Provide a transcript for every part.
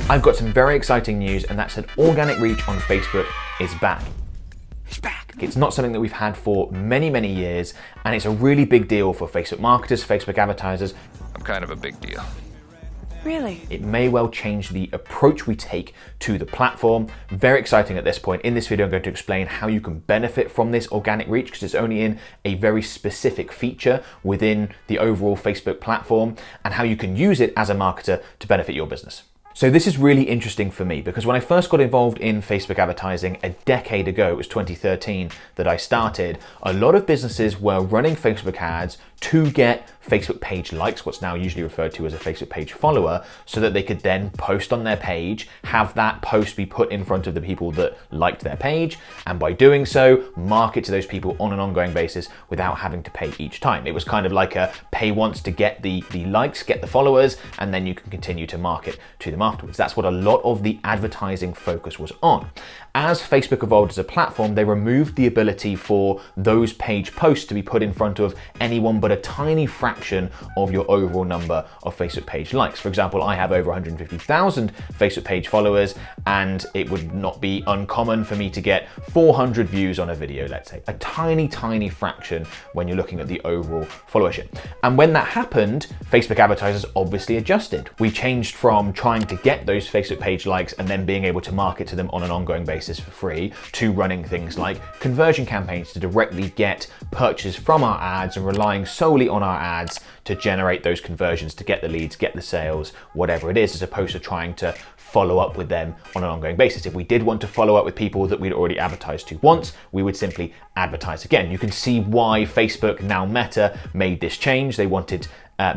I've got some very exciting news, and that's that organic reach on Facebook is back. It's back. It's not something that we've had for many, many years, and it's a really big deal for Facebook marketers, Facebook advertisers. I'm kind of a big deal. Really? It may well change the approach we take to the platform. Very exciting at this point. In this video, I'm going to explain how you can benefit from this organic reach, because it's only in a very specific feature within the overall Facebook platform, and how you can use it as a marketer to benefit your business. So this is really interesting for me, because when I first got involved in Facebook advertising a decade ago, it was 2013 that I started, a lot of businesses were running Facebook ads to get Facebook page likes, what's now usually referred to as a Facebook page follower, so that they could then post on their page, have that post be put in front of the people that liked their page, and by doing so, market to those people on an ongoing basis without having to pay each time. It was kind of like a pay once to get the likes, get the followers, and then you can continue to market to them afterwards. That's what a lot of the advertising focus was on. As Facebook evolved as a platform, they removed the ability for those page posts to be put in front of anyone but a tiny fraction of your overall number of Facebook page likes. For example, I have over 150,000 Facebook page followers, and it would not be uncommon for me to get 400 views on a video, let's say. A tiny, tiny fraction when you're looking at the overall followership. And when that happened, Facebook advertisers obviously adjusted. We changed from trying to get those Facebook page likes and then being able to market to them on an ongoing basis for free, to running things like conversion campaigns to directly get purchases from our ads and relying solely on our ads to generate those conversions, to get the leads, get the sales, whatever it is, as opposed to trying to follow up with them on an ongoing basis. If we did want to follow up with people that we'd already advertised to once, we would simply advertise again. You can see why Facebook, now Meta, made this change. They wanted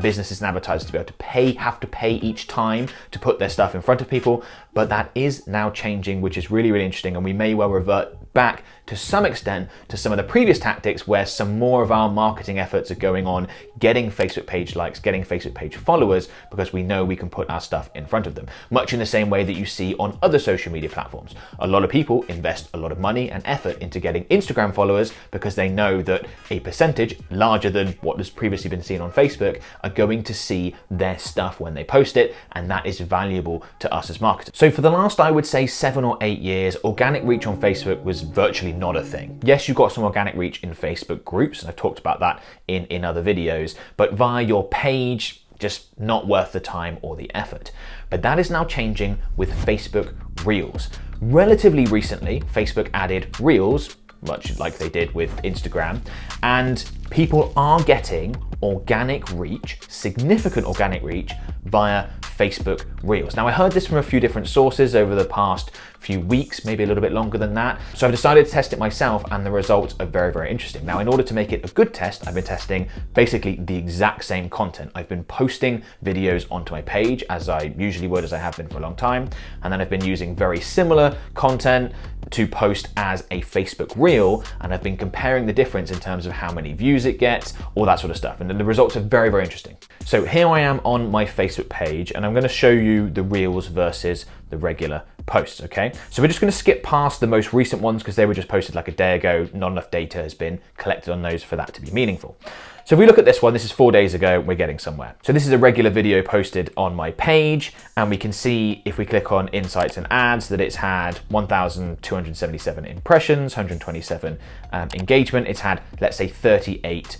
businesses and advertisers to be able to have to pay each time to put their stuff in front of people, but that is now changing, which is really, really interesting, and we may well revert back to some extent to some of the previous tactics where some more of our marketing efforts are going on getting Facebook page likes, getting Facebook page followers, because we know we can put our stuff in front of them. Much in the same way that you see on other social media platforms. A lot of people invest a lot of money and effort into getting Instagram followers because they know that a percentage larger than what has previously been seen on Facebook are going to see their stuff when they post it, and that is valuable to us as marketers. So for the last, I would say 7 or 8 years, organic reach on Facebook was virtually not a thing. Yes, you've got some organic reach in Facebook groups, and I've talked about that in other videos, but via your page, just not worth the time or the effort. But that is now changing with Facebook Reels. Relatively recently, Facebook added Reels, much like they did with Instagram, and people are getting organic reach, significant organic reach, via Facebook Reels. Now, I heard this from a few different sources over the past few weeks, maybe a little bit longer than that. So I've decided to test it myself, and the results are very, very interesting. Now, in order to make it a good test, I've been testing basically the exact same content. I've been posting videos onto my page, as I usually would, as I have been for a long time. And then I've been using very similar content to post as a Facebook Reel, and I've been comparing the difference in terms of how many views it gets, all that sort of stuff. And then the results are very, very interesting. So here I am on my Facebook page, and I'm going to show you the Reels versus the regular posts, okay? So we're just going to skip past the most recent ones because they were just posted like a day ago. Not enough data has been collected on those for that to be meaningful. So if we look at this one, this is 4 days ago, we're getting somewhere. So this is a regular video posted on my page, and we can see if we click on Insights and Ads that it's had 1,277 impressions, 127 engagement. It's had, let's say, 38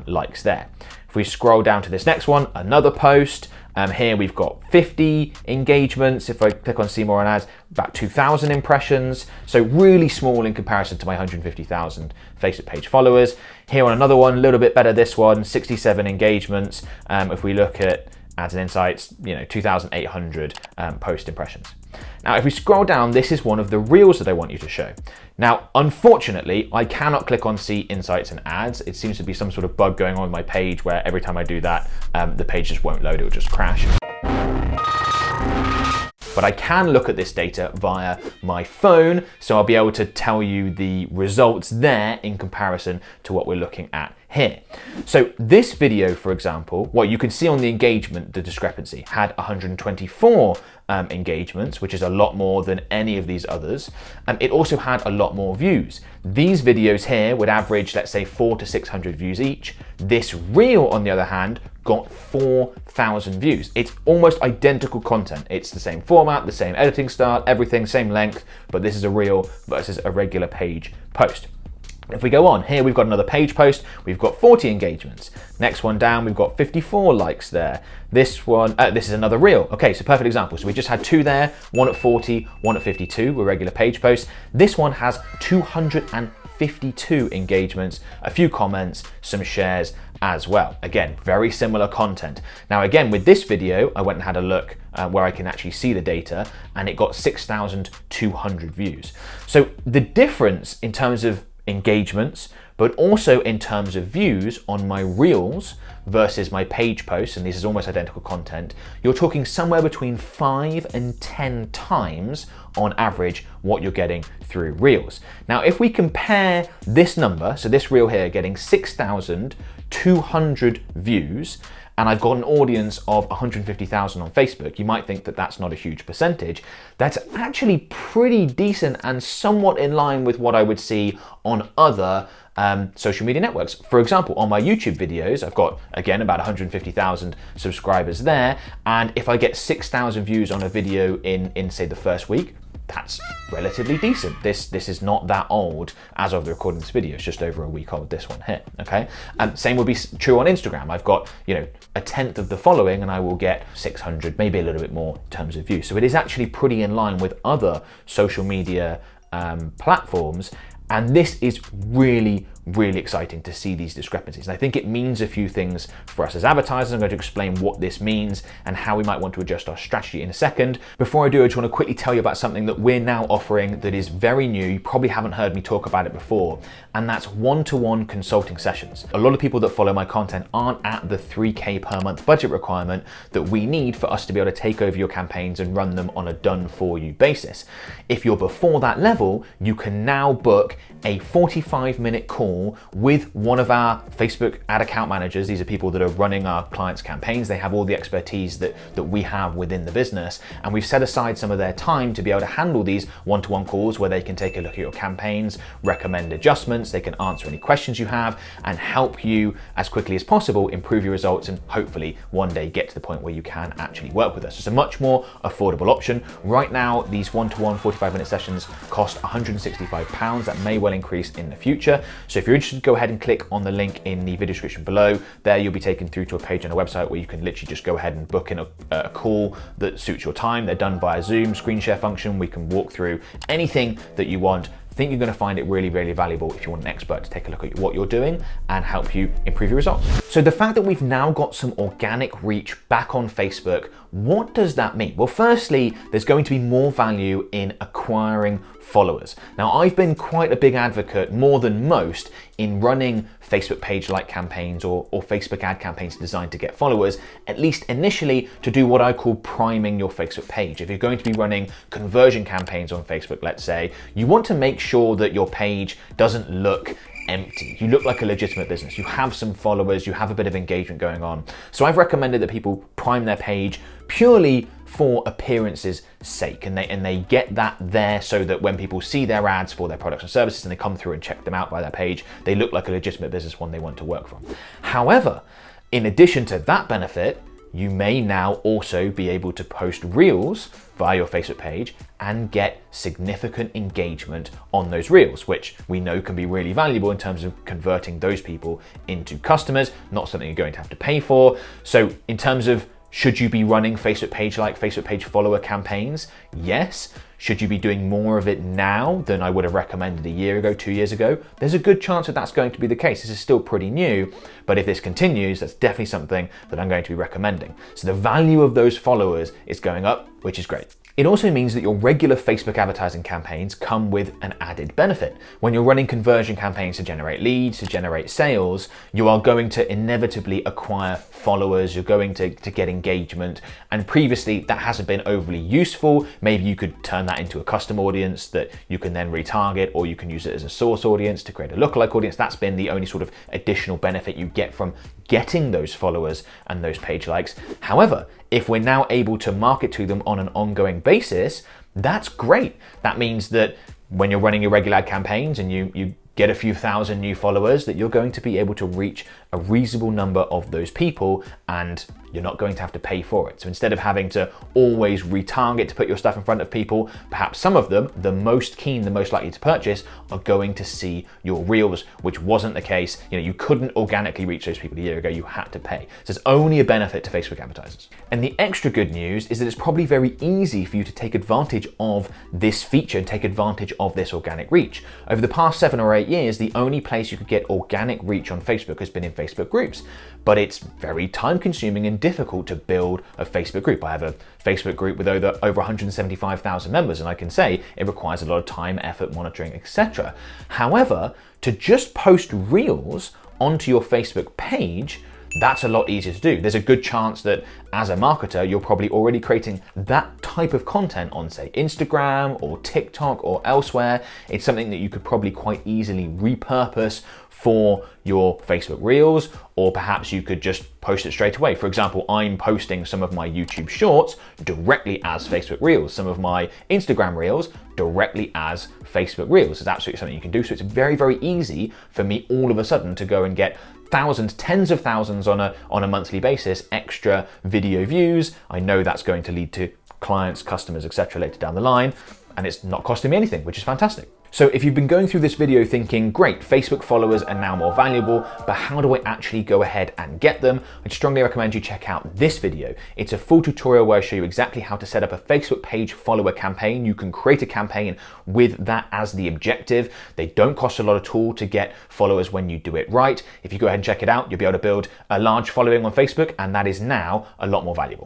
likes there. If we scroll down to this next one, another post, here we've got 50 engagements. If I click on see more on ads, about 2,000 impressions. So really small in comparison to my 150,000 Facebook page followers. Here on another one, a little bit better, this one, 67 engagements. If we look at Ads and Insights, 2,800 post impressions. Now, if we scroll down, this is one of the Reels that I want you to show. Now, unfortunately, I cannot click on See Insights and Ads. It seems to be some sort of bug going on with my page where every time I do that, the page just won't load, it will just crash. But I can look at this data via my phone, so I'll be able to tell you the results there in comparison to what we're looking at here. So this video, for example, well, you can see on the engagement, the discrepancy had 124 engagements, which is a lot more than any of these others. It also had a lot more views. These videos here would average, let's say, 400 to 600 views each. This reel, on the other hand, got 4,000 views. It's almost identical content. It's the same format, the same editing style, everything, same length, but this is a reel versus a regular page post. If we go on, here we've got another page post, we've got 40 engagements. Next one down, we've got 54 likes there. This one, this is another reel. Okay, so perfect example. So we just had two there, one at 40, one at 52, were regular page posts. This one has 252 engagements, a few comments, some shares as well. Again, very similar content. Now again, with this video, I went and had a look where I can actually see the data, and it got 6,200 views. So the difference in terms of engagements, but also in terms of views on my reels versus my page posts, and this is almost identical content, you're talking somewhere between 5 and 10 times on average what you're getting through reels. Now, if we compare this number, so this reel here getting 6,200 views, and I've got an audience of 150,000 on Facebook, you might think that that's not a huge percentage. That's actually pretty decent and somewhat in line with what I would see on other social media networks. For example, on my YouTube videos, I've got, again, about 150,000 subscribers there, and if I get 6,000 views on a video in say the first week, that's relatively decent. This is not that old as of the recording of this video. It's just over a week old, this one here, okay? Same would be true on Instagram. I've got, a tenth of the following and I will get 600, maybe a little bit more in terms of views. So it is actually pretty in line with other social media platforms. And this is really, really exciting to see these discrepancies. And I think it means a few things for us as advertisers. I'm going to explain what this means and how we might want to adjust our strategy in a second. Before I do, I just want to quickly tell you about something that we're now offering that is very new. You probably haven't heard me talk about it before, and that's one-to-one consulting sessions. A lot of people that follow my content aren't at the 3K per month budget requirement that we need for us to be able to take over your campaigns and run them on a done-for-you basis. If you're before that level, you can now book a 45-minute call with one of our Facebook ad account managers. These are people that are running our clients' campaigns. They have all the expertise that we have within the business, and we've set aside some of their time to be able to handle these one-to-one calls where they can take a look at your campaigns, recommend adjustments, they can answer any questions you have, and help you as quickly as possible improve your results and hopefully one day get to the point where you can actually work with us. It's a much more affordable option. Right now, these one-to-one 45-minute sessions cost £165. That may well increase in the future. So if you're interested, go ahead and click on the link in the video description below. There you'll be taken through to a page on our website where you can literally just go ahead and book in a call that suits your time. They're done via Zoom, screen share function. We can walk through anything that you want. I think you're going to find it really, really valuable if you want an expert to take a look at what you're doing and help you improve your results. So the fact that we've now got some organic reach back on Facebook, what does that mean? Well, firstly, there's going to be more value in acquiring followers. Now, I've been quite a big advocate, more than most, in running Facebook page-like campaigns or Facebook ad campaigns designed to get followers, at least initially, to do what I call priming your Facebook page. If you're going to be running conversion campaigns on Facebook, let's say, you want to make sure that your page doesn't look empty. You look like a legitimate business. You have some followers, you have a bit of engagement going on. So I've recommended that people prime their page purely for appearance's sake, and they get that there so that when people see their ads for their products and services and they come through and check them out by their page, they look like a legitimate business, one they want to work from. However, in addition to that benefit, you may now also be able to post reels via your Facebook page and get significant engagement on those reels, which we know can be really valuable in terms of converting those people into customers, not something you're going to have to pay for. So in terms of should you be running Facebook page follower campaigns? Yes. Should you be doing more of it now than I would have recommended a year ago, 2 years ago? There's a good chance that that's going to be the case. This is still pretty new, but if this continues, that's definitely something that I'm going to be recommending. So the value of those followers is going up, which is great. It also means that your regular Facebook advertising campaigns come with an added benefit. When you're running conversion campaigns to generate leads, to generate sales, you are going to inevitably acquire followers, you're going to get engagement, and previously that hasn't been overly useful. Maybe you could turn that into a custom audience that you can then retarget, or you can use it as a source audience to create a lookalike audience. That's been the only sort of additional benefit you get from getting those followers and those page likes. However, if we're now able to market to them on an ongoing basis, that's great. That means that when you're running your regular ad campaigns and you get a few thousand new followers, that you're going to be able to reach a reasonable number of those people, and you're not going to have to pay for it. So instead of having to always retarget to put your stuff in front of people, perhaps some of them, the most keen, the most likely to purchase, are going to see your reels, which wasn't the case. You couldn't organically reach those people a year ago, you had to pay. So it's only a benefit to Facebook advertisers. And the extra good news is that it's probably very easy for you to take advantage of this feature and take advantage of this organic reach. Over the past 7 or 8 years, the only place you could get organic reach on Facebook has been in Facebook groups, but it's very time consuming and difficult to build a Facebook group. I have a Facebook group with over 175,000 members, and I can say it requires a lot of time, effort, monitoring, etc. However, to just post reels onto your Facebook page, that's a lot easier to do. There's a good chance that as a marketer, you're probably already creating that type of content on, say, Instagram or TikTok or elsewhere. It's something that you could probably quite easily repurpose for your Facebook Reels, or perhaps you could just post it straight away. For example, I'm posting some of my YouTube Shorts directly as Facebook Reels, some of my Instagram Reels directly as Facebook Reels. It's absolutely something you can do. So it's very, very easy for me all of a sudden to go and get thousands, tens of thousands on a monthly basis, extra video views. I know that's going to lead to clients, customers, etc. later down the line, and it's not costing me anything, which is fantastic. So if you've been going through this video thinking, great, Facebook followers are now more valuable, but how do I actually go ahead and get them? I'd strongly recommend you check out this video. It's a full tutorial where I show you exactly how to set up a Facebook page follower campaign. You can create a campaign with that as the objective. They don't cost a lot at all to get followers when you do it right. If you go ahead and check it out, you'll be able to build a large following on Facebook, and that is now a lot more valuable.